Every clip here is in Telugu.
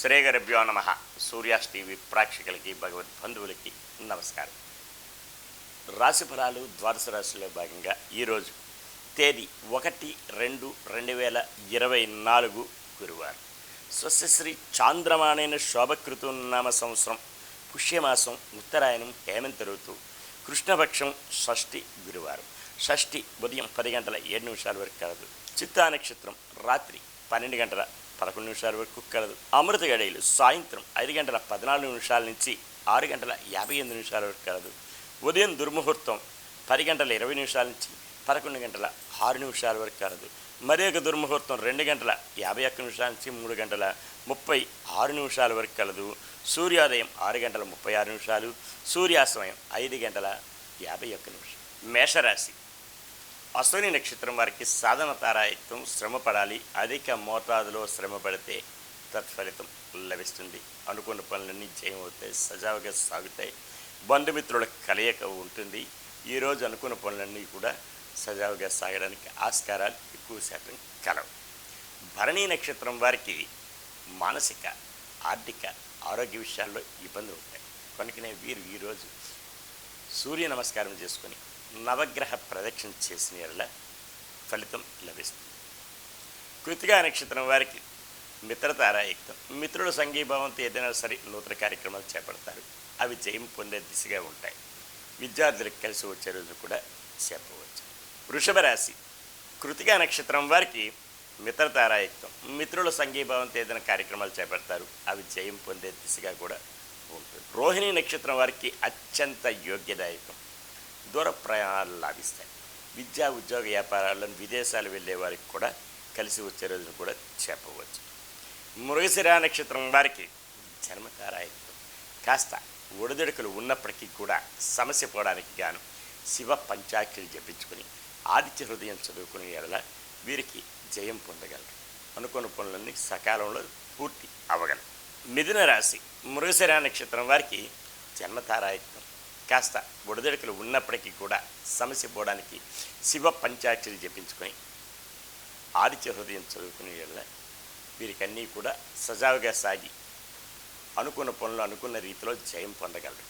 శ్రీగురుభ్యో నమః. సూర్యాస్ టీవీ ప్రేక్షకులకి భగవద్ బంధువులకి నమస్కారం. రాశి ఫలాలు ద్వాదశ రాశిలో భాగంగా ఈరోజు తేదీ 1-2-2024 గురువారం. స్వస్యశ్రీ చాంద్రమాణైన శోభకృతు నామ సంవత్సరం పుష్యమాసం ఉత్తరాయణం హేమంత ఋతువు కృష్ణపక్షం షష్ఠి గురువారం. షష్ఠి ఉదయం 10:07 వరకు కలదు. చిత్తా నక్షత్రం రాత్రి 12:11 వరకు కలదు. అమృత గడియలు సాయంత్రం 5:14 నుంచి 6:58 వరకు కలదు. ఉదయం దుర్ముహూర్తం 10:20 నుంచి 11:06 వరకు కలదు. మరి ఒక దుర్ముహూర్తం 2:51 నుంచి 3:36 వరకు కలదు. సూర్యోదయం 6:36, సూర్యాస్తమయం 5:51. మేషరాశి. అశ్విని నక్షత్రం వారికి సాధన తారాయుక్తం, శ్రమ పడాలి. అధిక మోతాదులో శ్రమ పడితే తత్ఫలితం లభిస్తుంది. అనుకున్న పనులన్నీ జయమవుతాయి, సజావుగా సాగుతాయి. బంధుమిత్రుల కలయిక ఉంటుంది. ఈరోజు అనుకున్న పనులన్నీ కూడా సజావుగా సాగడానికి ఆస్కారాలు ఎక్కువ శాతం కలవు. భరణీ నక్షత్రం వారికి మానసిక, ఆర్థిక, ఆరోగ్య విషయాల్లో ఇబ్బందులు ఉంటాయి. కనుకనే వీరు ఈరోజు సూర్య నమస్కారం చేసుకొని నవగ్రహ ప్రదక్షిణ చేసిన ఎడల ఫలితం లభిస్తుంది. కృతికా నక్షత్రం వారికి మిత్రతారాయుక్తం. మిత్రుల సంఘీభావంతో ఏదైనా సరే నూతన కార్యక్రమాలు చేపడతారు. అవి జయం పొందే దిశగా ఉంటాయి. విద్యార్థులకు కలిసి వచ్చే రోజు కూడా చెప్పవచ్చు. వృషభ రాశి. కృతికా నక్షత్రం వారికి మిత్రతారాయుక్తం. మిత్రుల సంఘీభావంతో ఏదైనా కార్యక్రమాలు చేపడతారు. అవి జయం పొందే దిశగా కూడా ఉంటుంది. రోహిణి నక్షత్రం వారికి అత్యంత యోగ్యదాయకం. దూర ప్రయాణాలు లాభిస్తాయి. విద్యా ఉద్యోగ వ్యాపారాల్లో విదేశాలు వెళ్ళే వారికి కూడా కలిసి వచ్చే రోజును కూడా చెప్పవచ్చు. మృగశిర నక్షత్రం వారికి జన్మతారాయుక్తం. కాస్త ఒడిదుడుకులు ఉన్నప్పటికీ కూడా సమస్య పోవడానికి గాను శివ పంచాక్షరి జపించుకుని ఆదిత్య హృదయం చదువుకునే ఎడల వీరికి జయం పొందగలరు. అనుకున్న పనులన్నీ సకాలంలో పూర్తి అవ్వగలరు. మిథున రాశి. మృగశిర నక్షత్రం వారికి జన్మతారాయుక్తం. కాస్త ఒడిదుడుకులు ఉన్నప్పటికీ కూడా సమస్య పోవడానికి శివ పంచాక్షరి జపించుకొని ఆదిత్య హృదయం చదువుకునే వల్ల వీరికన్నీ కూడా సజావుగా సాగి అనుకున్న పనులు అనుకున్న రీతిలో జయం పొందగలరు.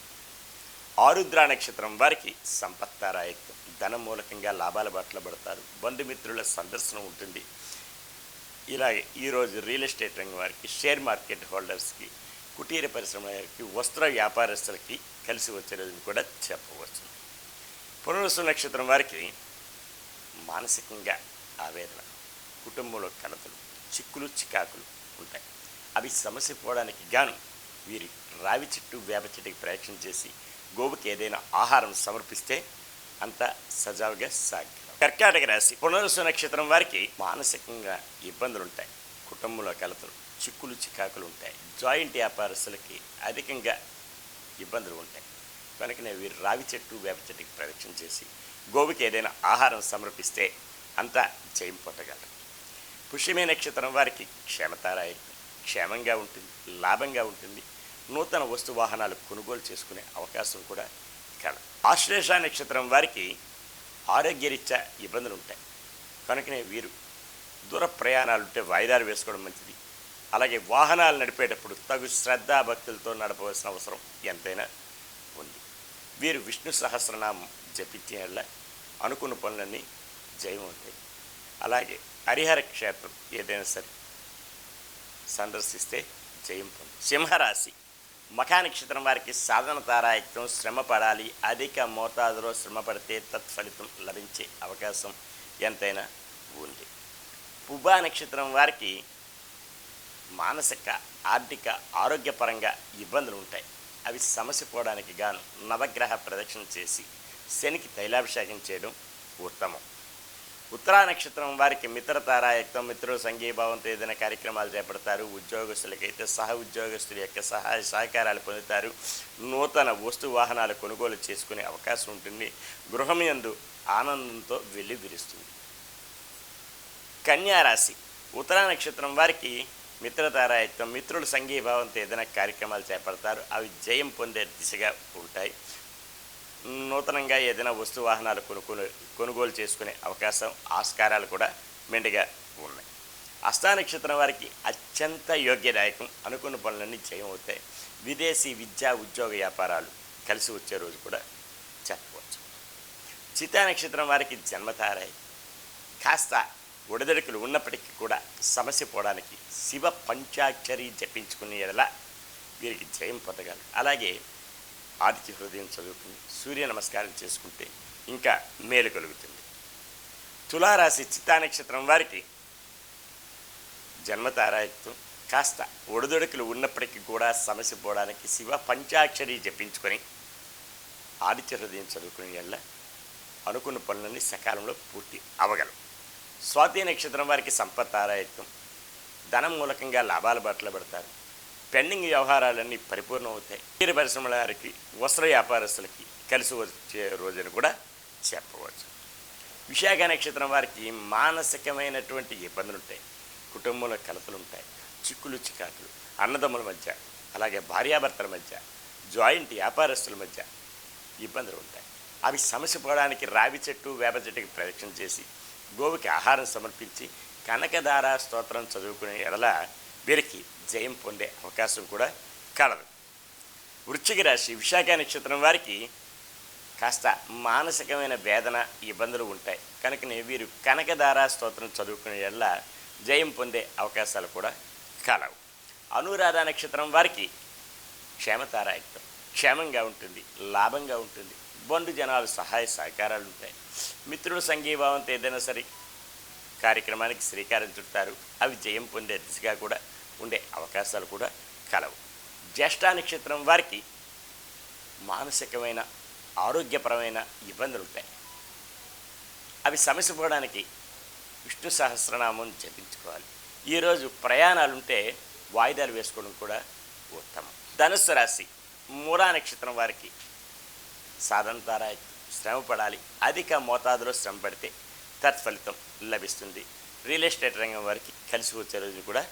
ఆరుద్ర నక్షత్రం వారికి సంపత్తారాయుక్తం. ధనం మూలకంగా లాభాల బాటలో పడతారు. బంధుమిత్రుల సందర్శనం ఉంటుంది. ఇలాగే ఈరోజు రియల్ ఎస్టేట్ రంగం వారికి, షేర్ మార్కెట్ హోల్డర్స్కి, కుటీర పరిశ్రమ వారికి, వస్త్ర వ్యాపారస్తులకి కలిసి వచ్చే రోజుని కూడా చెప్పవచ్చు. పునరుసు నక్షత్రం వారికి మానసికంగా ఆవేదన, కుటుంబంలో కలతలు, చిక్కులు చికాకులు ఉంటాయి. అవి సమస్య పోవడానికి గాను వీరి రావి చెట్టు, వేప చెట్టుకి ప్రయత్నం చేసి గోవుకి ఏదైనా ఆహారం సమర్పిస్తే అంతా సజావుగా సాగగలరు. కర్కాటక రాశి. పునరుసు నక్షత్రం వారికి మానసికంగా ఇబ్బందులు ఉంటాయి. కుటుంబంలో కలతలు, చిక్కులు చికాకులు ఉంటాయి. జాయింట్ వ్యాపారస్తులకి అధికంగా ఇబ్బందులు ఉంటాయి. కనుకనే వీరు రావి చెట్టు, వేప చెట్టుకి ప్రదక్షిణ చేసి గోవుకి ఏదైనా ఆహారం సమర్పిస్తే అంతా జయం పొందగలరు. పుష్యమే నక్షత్రం వారికి క్షేమతారాయుక్తం. క్షేమంగా ఉంటుంది, లాభంగా ఉంటుంది. నూతన వస్తు వాహనాలు కొనుగోలు చేసుకునే అవకాశం కూడా కలదు. ఆశ్లేష నక్షత్రం వారికి ఆరోగ్యరీత్యా ఇబ్బందులు ఉంటాయి. కనుకనే వీరు దూర ప్రయాణాలు ఉంటే వాయిదాలు వేసుకోవడం మంచిది. అలాగే వాహనాలు నడిపేటప్పుడు తగు శ్రద్ధాభక్తులతో నడపవలసిన అవసరం ఎంతైనా ఉంది. వీరు విష్ణు సహస్రనామం జపించే వల్ల అనుకున్న పనులన్నీ జయం అవుతాయి. అలాగే హరిహర క్షేత్రం ఏదైనా సరే సందర్శిస్తే జయం పొంది. సింహరాశి. మఖా నక్షత్రం వారికి సాధన తారాయుక్తం. శ్రమ పడాలి. అధిక మోతాదులో శ్రమ పడితే తత్ఫలితం లభించే అవకాశం ఎంతైనా ఉంది. పుబ్బా నక్షత్రం వారికి మానసిక, ఆర్థిక, ఆరోగ్యపరంగా ఇబ్బందులు ఉంటాయి. అవి సమస్య పోవడానికి గాను నవగ్రహ ప్రదక్షిణ చేసి శనికి తైలాభిషేకం చేయడం ఉత్తమం. ఉత్తరా నక్షత్రం వారికి మిత్రతారాయుక్తం. మిత్రుల సంఘీభావంతో ఏదైనా కార్యక్రమాలు చేపడతారు. ఉద్యోగస్తులకైతే సహ ఉద్యోగస్తుల యొక్క సహాయ సహకారాలు పొందుతారు. నూతన వస్తు వాహనాలు కొనుగోలు చేసుకునే అవకాశం ఉంటుంది. గృహం యందు ఆనందంతో వెళ్ళి విరుస్తుంది. కన్యారాశి. ఉత్తరా నక్షత్రం వారికి మిత్రతారాయుక్తం. మిత్రుల సంఘీభావంతో ఏదైనా కార్యక్రమాలు చేపడతారు. అవి జయం పొందే దిశగా ఉంటాయి. నూతనంగా ఏదైనా వస్తు వాహనాలు కొనుగోలు చేసుకునే అవకాశం, ఆస్కారాలు కూడా మెండుగా ఉన్నాయి. హస్తా నక్షత్రం వారికి అత్యంత యోగ్యదాయకం, అనుకున్న పనులన్నీ జయం అవుతాయి. విదేశీ విద్యా ఉద్యోగ వ్యాపారాలు కలిసి వచ్చే రోజు కూడా చెప్పవచ్చు. చిత్తా నక్షత్రం వారికి జన్మతారాయి, కాస్త ఒడిదడుకులు ఉన్నప్పటికీ కూడా సమస్య పోవడానికి శివ పంచాక్షరి జపించుకునే ఎడల వీరికి జయం పొందగలరు. అలాగే ఆదిత్య హృదయం చదువుకుని సూర్య నమస్కారం చేసుకుంటే ఇంకా మేలు కలుగుతుంది. తులారాశి చిత్తా నక్షత్రం వారికి జన్మతారాయుక్తం, కాస్త ఒడిదొడుకులు ఉన్నప్పటికీ కూడా సమస్య పోవడానికి శివ పంచాక్షరి జపించుకొని ఆదిత్య హృదయం చదువుకునే వల్ల అనుకున్న పనులన్నీ సకాలంలో పూర్తి అవగలవు. స్వాతి నక్షత్రం వారికి సంపత్తారాయుక్తం, ధనం మూలకంగా లాభాల బాటలో పడతారు. పెండింగ్ వ్యవహారాలన్నీ పరిపూర్ణం అవుతాయి. తీర పరిశ్రమల వారికి, వస్త్ర వ్యాపారస్తులకి కలిసి వచ్చే రోజును కూడా చెప్పవచ్చు. విశాఖ నక్షత్రం వారికి మానసికమైనటువంటి ఇబ్బందులు ఉంటాయి, కుటుంబంలో కలతలు ఉంటాయి, చిక్కులు చికాకులు, అన్నదమ్ముల మధ్య, అలాగే భార్యాభర్తల మధ్య, జాయింట్ వ్యాపారస్తుల మధ్య ఇబ్బందులు ఉంటాయి. అవి సమస్య పోవడానికి రావి చెట్టు వేప చెట్టుకి ప్రదక్షిణ చేసి గోవుకి ఆహారం సమర్పించి కనకదార స్తోత్రం చదువుకునే ఎడల వీరికి జయం పొందే అవకాశం కూడా కలదు. వృశ్చిక రాశి విశాఖ నక్షత్రం వారికి కాస్త మానసికమైన వేదన ఇబ్బందులు ఉంటాయి కనుకనే వీరు కనకదార స్తోత్రం చదువుకునే ఎడల జయం పొందే అవకాశాలు కూడా కలవు. అనురాధ నక్షత్రం వారికి క్షేమతారాయుక్తం, క్షేమంగా ఉంటుంది, లాభంగా ఉంటుంది. బంధు జనాలు సహాయ సహకారాలు ఉంటాయి. మిత్రుల సంఘీభావంతో ఏదైనా సరే కార్యక్రమానికి శ్రీకారం చుడతారు. అవి జయం పొందే దిశగా కూడా ఉండే అవకాశాలు కూడా కలవు. జ్యేష్ఠ నక్షత్రం వారికి మానసికమైన ఆరోగ్యపరమైన ఇబ్బందులు ఉంటాయి. అవి సమస్య పోవడానికి విష్ణు సహస్రనామం జపించుకోవాలి. ఈరోజు ప్రయాణాలుంటే వాయిదాలు వేసుకోవడం కూడా ఉత్తమం. ధనుస్సు రాశి మూలా నక్షత్రం వారికి సాధనతారా శ్రమ పడాలి. అధిక మోతాదులో శ్రమ పడితే తత్ఫలితం లభిస్తుంది. రియల్ ఎస్టేట్ రంగం వారికి కలిసి వచ్చే రోజు కూడా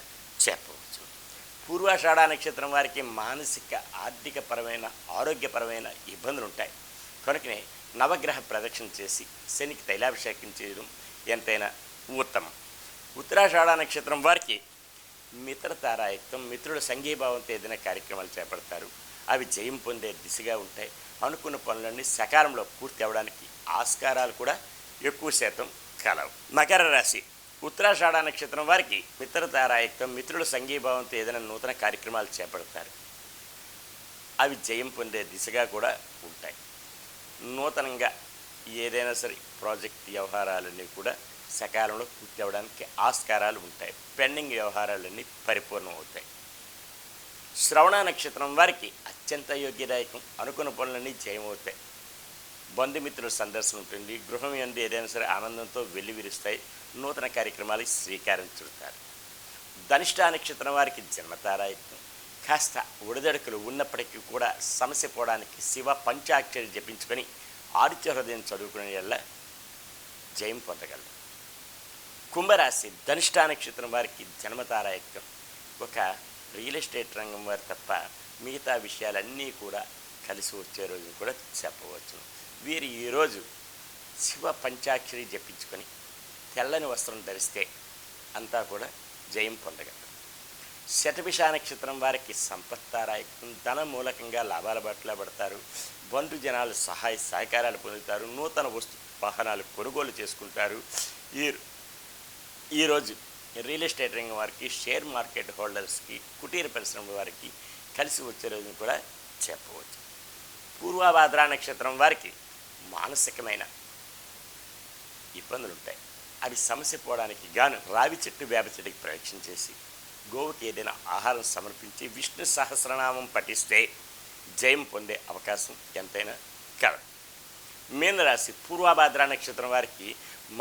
చెప్పవచ్చు. పూర్వాషాఢ నక్షత్రం వారికి మానసిక ఆర్థికపరమైన ఆరోగ్యపరమైన ఇబ్బందులు ఉంటాయి కనుకనే నవగ్రహ ప్రదక్షిణ చేసి శనికి తైలాభిషేకం చేయడం ఎంతైనా ఉత్తమం. ఉత్తరాషాఢ నక్షత్రం వారికి మిత్రతారాయుక్తం, మిత్రుల సంఘీభావంతో ఏదైనా కార్యక్రమాలు చేపడతారు. అవి జయం పొందే దిశగా ఉంటాయి. అనుకున్న పనులన్నీ సకాలంలో పూర్తి అవ్వడానికి ఆస్కారాలు కూడా ఎక్కువ శాతం కలవు. మకర రాశి ఉత్తరాషాఢ నక్షత్రం వారికి మిత్రతారాయుక్తం, మిత్రుల సంఘీభావంతో ఏదైనా నూతన కార్యక్రమాలు చేపడతారు. అవి జయం పొందే దిశగా కూడా ఉంటాయి. నూతనంగా ఏదైనా సరే ప్రాజెక్ట్ వ్యవహారాలన్నీ కూడా సకాలంలో పూర్తి అవ్వడానికి ఆస్కారాలు ఉంటాయి. పెండింగ్ వ్యవహారాలన్నీ పరిపూర్ణం అవుతాయి. శ్రవణ నక్షత్రం వారికి అత్యంత యోగ్యదాయకం, అనుకున్న పనులన్నీ జయమవుతాయి. బంధుమిత్రుల సందర్శన ఉంటుంది. గృహం యందు ఏదైనా సరే ఆనందంతో వెల్లివిరుస్తాయి. నూతన కార్యక్రమాలకు శ్రీకారం చుడతారు. ధనిష్ట నక్షత్రం వారికి జన్మతారాయుక్తం, కాస్త ఒడిదడుకులు ఉన్నప్పటికీ కూడా సమస్య పోవడానికి శివ పంచాక్షరి జపించుకొని ఆదిత్య హృదయం చదువుకునే వల్ల జయం పొందగలరు. కుంభరాశి ధనిష్ట నక్షత్రం వారికి జన్మతారాయుక్తం. ఒక రియల్ ఎస్టేట్ రంగం వారు తప్ప మిగతా విషయాలన్నీ కూడా కలిసి వచ్చే రోజు కూడా చెప్పవచ్చు. వీరు ఈరోజు శివ పంచాక్షరి జపించుకొని తెల్లని వస్త్రం ధరిస్తే అంతా కూడా జయం పొందగలరు. శతభిష నక్షత్రం వారికి సంపత్తారాయుక్తం, ధన మూలకంగా లాభాల బాటలో పడతారు. బంధు జనాలు సహాయ సహకారాలు పొందుతారు. నూతన వస్తు వాహనాలు కొనుగోలు చేసుకుంటారు. ఈరోజు రియల్ ఎస్టేట్ రంగం వారికి, షేర్ మార్కెట్ హోల్డర్స్కి, కుటీర పరిశ్రమ వారికి కలిసి వచ్చే రోజును కూడా చెప్పవచ్చు. పూర్వభాద్ర నక్షత్రం వారికి మానసికమైన ఇబ్బందులు ఉంటాయి. అవి సమస్య పోవడానికి గాను రావి చెట్టు వేప చెట్టుకి ప్రదక్షిణ చేసి గోవుకి ఏదైనా ఆహారం సమర్పించి విష్ణు సహస్రనామం పఠిస్తే జయం పొందే అవకాశం ఎంతైనా కలదు. మీనరాశి పూర్వభాద్ర నక్షత్రం వారికి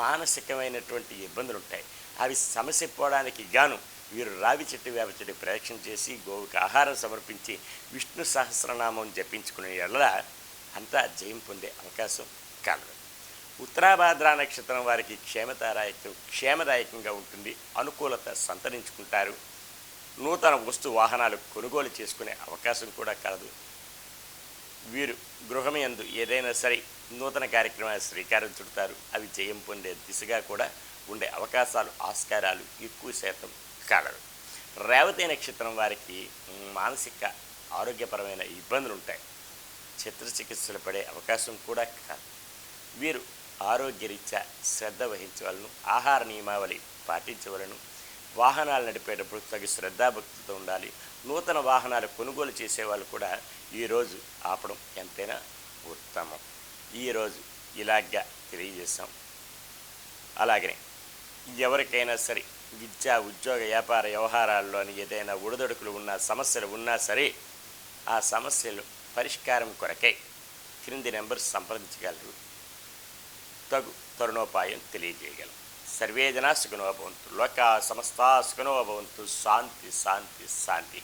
మానసికమైనటువంటి ఇబ్బందులు ఉంటాయి. అవి సమస్య పోవడానికి గాను వీరు రావి చెట్టు వేప చెట్టు ప్రదక్షిణ చేసి గోవుకి ఆహారం సమర్పించి విష్ణు సహస్రనామం జపించుకునే ఎడల అంతా జయం పొందే అవకాశం కలదు. ఉత్తరాభాద్ర నక్షత్రం వారికి క్షేమదాయకంగా ఉంటుంది. అనుకూలత సంతరించుకుంటారు. నూతన వస్తు వాహనాలు కొనుగోలు చేసుకునే అవకాశం కూడా కలదు. వీరు గృహమందు ఏదైనా సరే నూతన కార్యక్రమాలు శ్రీకారం చుడతారు. అవి జయం పొందే దిశగా కూడా ఉండే అవకాశాలు ఆస్కారాలు ఎక్కువ శాతం కలరు. రేవతి నక్షత్రం వారికి మానసిక ఆరోగ్యపరమైన ఇబ్బందులు ఉంటాయి. చిత్రచికిత్సలు పడే అవకాశం కూడా కాదు. వీరు ఆరోగ్యరీత్యా శ్రద్ధ వహించవలను, ఆహార నియమావళి పాటించవలను, వాహనాలు నడిపేటప్పుడు తగు శ్రద్ధాభక్తితో ఉండాలి. నూతన వాహనాలు కొనుగోలు చేసేవాళ్ళు కూడా ఈరోజు ఆపడం ఎంతైనా ఉత్తమం. ఈరోజు ఇలాగా తెలియజేశాం. అలాగనే ఎవరికైనా సరే విద్యా ఉద్యోగ వ్యాపార వ్యవహారాల్లోని ఏదైనా ఒడిదొడుకులు ఉన్నా, సమస్యలు ఉన్నా సరే ఆ సమస్యలు పరిష్కారం కొరకై క్రింది నెంబర్ సంప్రదించగలరు. తగు తరుణోపాయం తెలియజేయగలం. సర్వే జనా సుఖినో భవంతు, లోకా సమస్తా సుఖినో భవంతు. శాంతి శాంతి శాంతి.